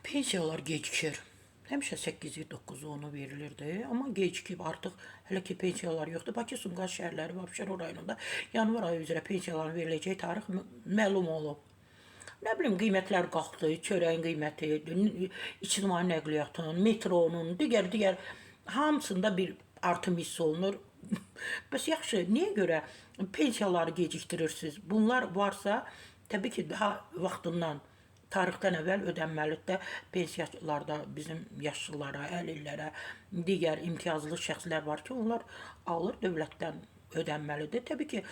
Pensiyalar gecikir. Həmişə 8-i, 9-u, 10-u verilirdi. Amma gecikib artıq hələ ki pensiyalar yoxdur. Bakı, Sumqayıt şəhərləri və Abşeron rayonunda yanvar ayı üzrə pensiyaların veriləcəyi tarix məlum olub. Nə bilim, qiymətlər qalxdı, çörəyin qiyməti, ictimai nəqliyyatın, metronun, digər hamısında bir artım hiss olunur. Bəs yaxşı, niyə görə pensiyaları gecikdirirsiniz? Bunlar varsa, təbii ki, daha vaxtından tarixdən əvvəl ödənməlidir də pensiyalarda bizim yaşlılara, əlillərə, digər imtiyazlı şəxslər var ki, onlar alır dövlətdən ödənməlidir. Təbii ki,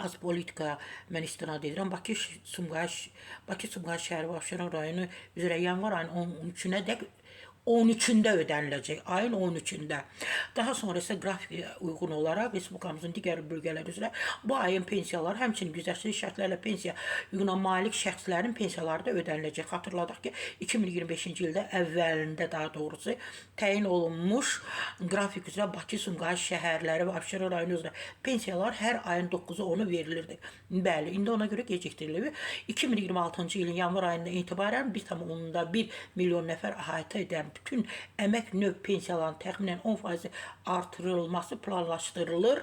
az politikaya mən istinad edirəm. Bakı-Sumqayıt şəhəri və Abşeron rayonu üzrə yanvar ayının 13-də ödəniləcək, ayın 13-də. Daha sonra isə qrafikə uyğun olaraq Respublikamızın digər bölgələri üzrə bu ayın pensiyaları, həmçinin güzəştli şərtlərlə pensiya hüququna malik şəxslərin pensiyaları da ödəniləcək. Xatırladaq ki, 2025-ci ildə əvvəlində daha doğrusu təyin olunmuş qrafik üzrə Bakı, Sumqayıt şəhərləri və Abşeron rayonu üzrə pensiyalar hər ayın 9-u 10-u verilirdi. Bəli, indi ona görə gecikdirilir. 2026-cı ilin yanvar ayından etibarən 1,1 milyon nəfər əhatə edən bütün əmək növ pensiyalarının təxminən 10% artırılması planlaşdırılır.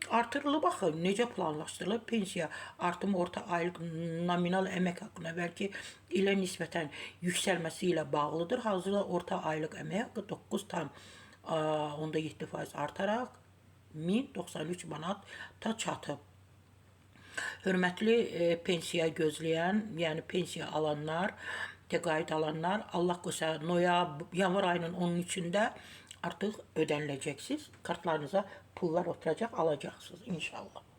Artırılıb axı, necə planlaşdırılır? Pensiya artımı orta aylıq nominal əmək haqqına bəlkə ilə nisbətən yüksəlməsi ilə bağlıdır. Hazırda orta aylıq əmək haqqı 9,7% artaraq 1093 manata çatıb. Hörmətli pensiya gözləyən, yəni pensiya alanlar, təqaüd alanlar, Allah qoysa yanvar ayının 13-də artıq ödəniləcəksiniz. Kartlarınıza pullar oturacaq, alacaqsınız inşallah.